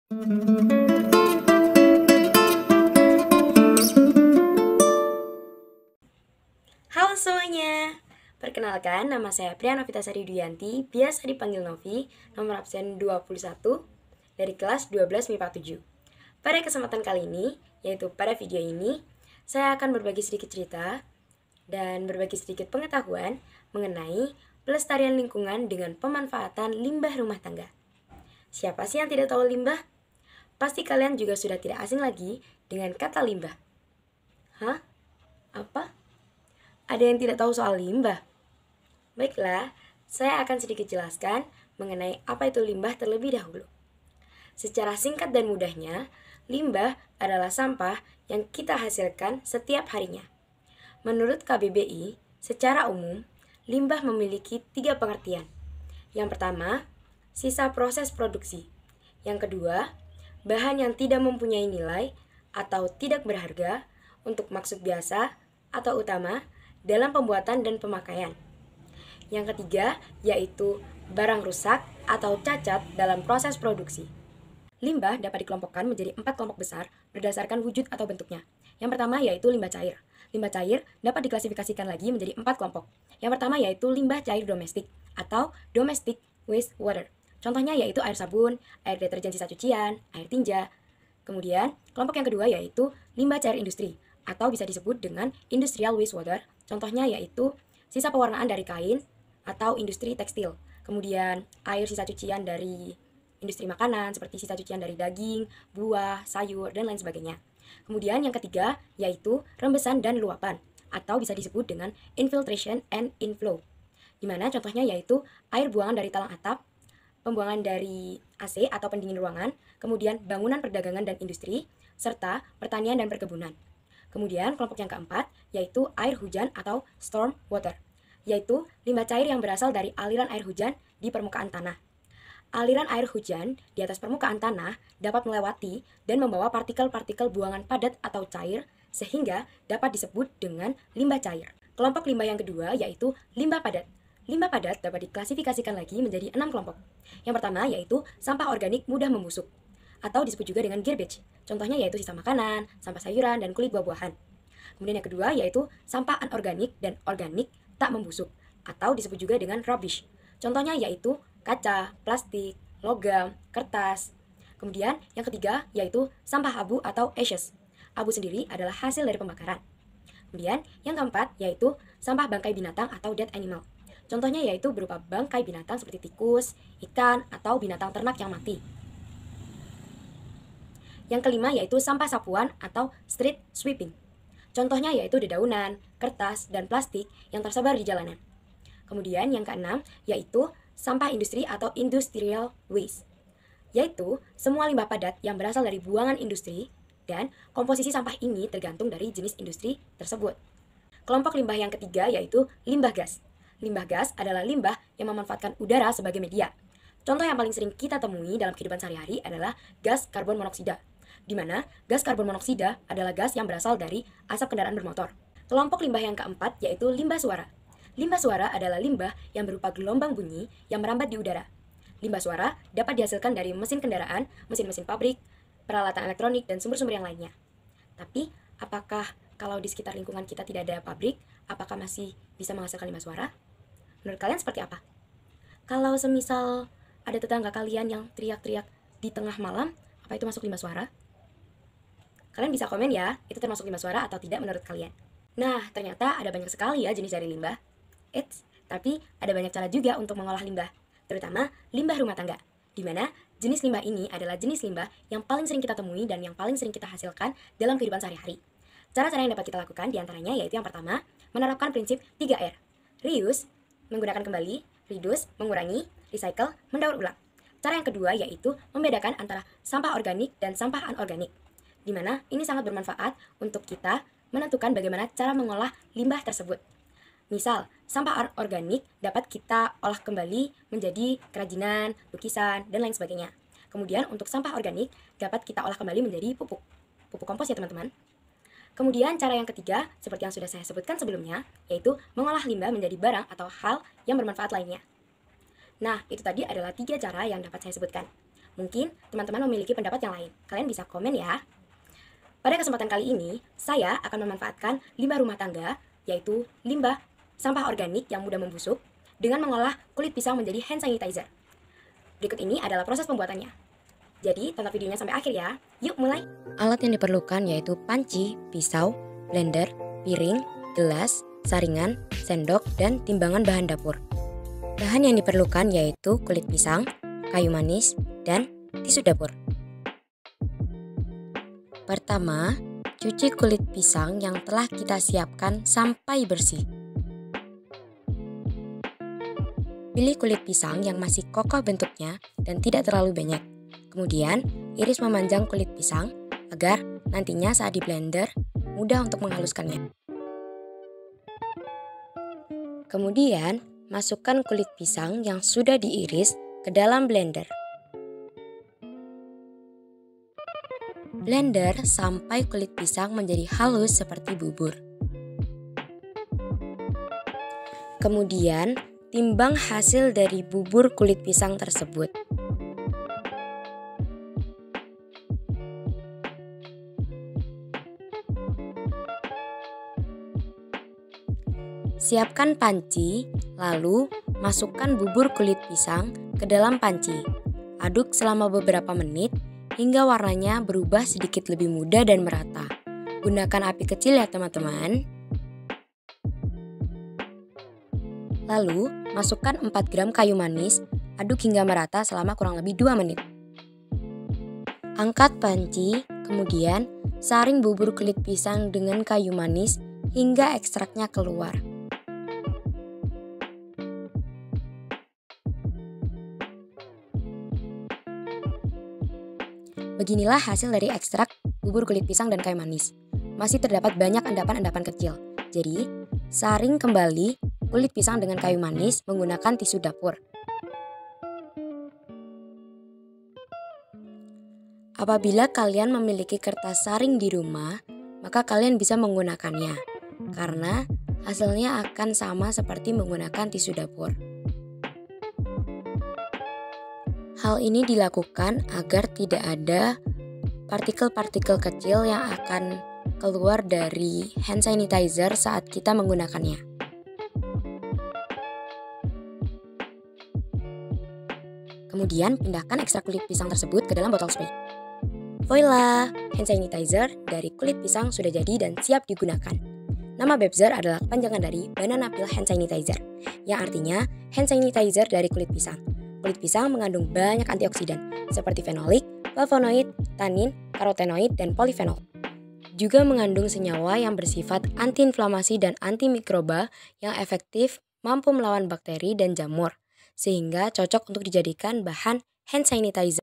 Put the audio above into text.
Halo semuanya, perkenalkan nama saya Priya Novitasari Duyanti, biasa dipanggil Novi, nomor absen 21 dari kelas 12 MIPA 7. Pada kesempatan kali ini, yaitu pada video ini, saya akan berbagi sedikit cerita dan berbagi sedikit pengetahuan mengenai pelestarian lingkungan dengan pemanfaatan limbah rumah tangga. Siapa sih yang tidak tahu limbah? Pasti kalian juga sudah tidak asing lagi dengan kata limbah. Hah? Apa? Ada yang tidak tahu soal limbah? Baiklah, saya akan sedikit jelaskan mengenai apa itu limbah terlebih dahulu. Secara singkat dan mudahnya, limbah adalah sampah yang kita hasilkan setiap harinya. Menurut KBBI, secara umum, limbah memiliki 3 pengertian. Yang pertama, sisa proses produksi. Yang kedua, bahan yang tidak mempunyai nilai atau tidak berharga untuk maksud biasa atau utama dalam pembuatan dan pemakaian. Yang ketiga, yaitu barang rusak atau cacat dalam proses produksi. Limbah dapat dikelompokkan menjadi 4 kelompok besar berdasarkan wujud atau bentuknya. Yang pertama yaitu limbah cair. Limbah cair dapat diklasifikasikan lagi menjadi 4 kelompok. Yang pertama yaitu limbah cair domestik atau domestic wastewater. Contohnya yaitu air sabun, air deterjen sisa cucian, air tinja. Kemudian, kelompok yang kedua yaitu limbah cair industri atau bisa disebut dengan industrial wastewater. Contohnya yaitu sisa pewarnaan dari kain atau industri tekstil. Kemudian air sisa cucian dari industri makanan seperti sisa cucian dari daging, buah, sayur, dan lain sebagainya. Kemudian yang ketiga yaitu rembesan dan luapan atau bisa disebut dengan infiltration and inflow. Dimana contohnya yaitu air buangan dari talang atap, pembuangan dari AC atau pendingin ruangan, kemudian bangunan perdagangan dan industri, serta pertanian dan perkebunan. Kemudian kelompok yang keempat yaitu air hujan atau storm water, yaitu limbah cair yang berasal dari aliran air hujan di permukaan tanah. Aliran air hujan di atas permukaan tanah dapat melewati dan membawa partikel-partikel buangan padat atau cair sehingga dapat disebut dengan limbah cair. Kelompok limbah yang kedua yaitu limbah padat. Limbah padat dapat diklasifikasikan lagi menjadi 6 kelompok. Yang pertama yaitu sampah organik mudah membusuk atau disebut juga dengan garbage. Contohnya yaitu sisa makanan, sampah sayuran, dan kulit buah-buahan. Kemudian yang kedua yaitu sampah anorganik dan organik tak membusuk atau disebut juga dengan rubbish. Contohnya yaitu kaca, plastik, logam, kertas. Kemudian yang ketiga yaitu sampah abu atau ashes. Abu sendiri adalah hasil dari pembakaran. Kemudian yang keempat yaitu sampah bangkai binatang atau dead animal. Contohnya yaitu berupa bangkai binatang seperti tikus, ikan, atau binatang ternak yang mati. Yang kelima yaitu sampah sapuan atau street sweeping. Contohnya yaitu dedaunan, kertas, dan plastik yang tersebar di jalanan. Kemudian yang keenam yaitu sampah industri atau industrial waste, yaitu semua limbah padat yang berasal dari buangan industri dan komposisi sampah ini tergantung dari jenis industri tersebut. Kelompok limbah yang ketiga yaitu limbah gas. Limbah gas adalah limbah yang memanfaatkan udara sebagai media. Contoh yang paling sering kita temui dalam kehidupan sehari-hari adalah gas karbon monoksida, di mana gas karbon monoksida adalah gas yang berasal dari asap kendaraan bermotor. Kelompok limbah yang keempat yaitu limbah suara. Limbah suara adalah limbah yang berupa gelombang bunyi yang merambat di udara. Limbah suara dapat dihasilkan dari mesin kendaraan, mesin-mesin pabrik, peralatan elektronik, dan sumber-sumber yang lainnya. Tapi, apakah kalau di sekitar lingkungan kita tidak ada pabrik, apakah masih bisa menghasilkan limbah suara? Menurut kalian seperti apa? Kalau semisal ada tetangga kalian yang teriak-teriak di tengah malam, apa itu masuk limbah suara? Kalian bisa komen ya, itu termasuk limbah suara atau tidak menurut kalian. Nah, ternyata ada banyak sekali ya jenis dari limbah. Tapi ada banyak cara juga untuk mengolah limbah, terutama limbah rumah tangga, di mana jenis limbah ini adalah jenis limbah yang paling sering kita temui dan yang paling sering kita hasilkan dalam kehidupan sehari-hari. Cara-cara yang dapat kita lakukan diantaranya yaitu yang pertama, menerapkan prinsip 3R. Reuse, menggunakan kembali, reduce, mengurangi, recycle, mendaur ulang. Cara yang kedua yaitu membedakan antara sampah organik dan sampah anorganik, di mana ini sangat bermanfaat untuk kita menentukan bagaimana cara mengolah limbah tersebut. Misal, sampah organik dapat kita olah kembali menjadi kerajinan, lukisan, dan lain sebagainya. Kemudian untuk sampah organik dapat kita olah kembali menjadi pupuk kompos ya teman-teman. Kemudian cara yang ketiga, seperti yang sudah saya sebutkan sebelumnya, yaitu mengolah limbah menjadi barang atau hal yang bermanfaat lainnya. Nah, itu tadi adalah 3 cara yang dapat saya sebutkan. Mungkin teman-teman memiliki pendapat yang lain. Kalian bisa komen ya. Pada kesempatan kali ini, saya akan memanfaatkan limbah rumah tangga, yaitu limbah sampah organik yang mudah membusuk, dengan mengolah kulit pisang menjadi hand sanitizer. Berikut ini adalah proses pembuatannya. Jadi, tonton videonya sampai akhir ya. Yuk mulai! Alat yang diperlukan yaitu panci, pisau, blender, piring, gelas, saringan, sendok, dan timbangan bahan dapur. Bahan yang diperlukan yaitu kulit pisang, kayu manis, dan tisu dapur. Pertama, cuci kulit pisang yang telah kita siapkan sampai bersih. Pilih kulit pisang yang masih kokoh bentuknya dan tidak terlalu banyak. Kemudian, iris memanjang kulit pisang agar nantinya saat di blender mudah untuk menghaluskannya. Kemudian, masukkan kulit pisang yang sudah diiris ke dalam blender. Blender sampai kulit pisang menjadi halus seperti bubur. Kemudian, timbang hasil dari bubur kulit pisang tersebut. Siapkan panci, lalu masukkan bubur kulit pisang ke dalam panci. Aduk selama beberapa menit hingga warnanya berubah sedikit lebih muda dan merata. Gunakan api kecil ya teman-teman. Lalu, masukkan 4 gram kayu manis, aduk hingga merata selama kurang lebih 2 menit. Angkat panci, kemudian saring bubur kulit pisang dengan kayu manis hingga ekstraknya keluar. Beginilah hasil dari ekstrak bubur kulit pisang dan kayu manis. Masih terdapat banyak endapan-endapan kecil. Jadi, saring kembali kulit pisang dengan kayu manis menggunakan tisu dapur. Apabila kalian memiliki kertas saring di rumah, maka kalian bisa menggunakannya, karena hasilnya akan sama seperti menggunakan tisu dapur. Hal ini dilakukan agar tidak ada partikel-partikel kecil yang akan keluar dari hand sanitizer saat kita menggunakannya. Kemudian pindahkan ekstrak kulit pisang tersebut ke dalam botol spray. Voila, hand sanitizer dari kulit pisang sudah jadi dan siap digunakan. Nama Bebzer adalah kepanjangan dari Banana Peel Hand Sanitizer, yang artinya hand sanitizer dari kulit pisang. Kulit pisang mengandung banyak antioksidan seperti fenolik, flavonoid, tanin, karotenoid, dan polifenol. Juga mengandung senyawa yang bersifat antiinflamasi dan antimikroba yang efektif mampu melawan bakteri dan jamur, sehingga cocok untuk dijadikan bahan hand sanitizer.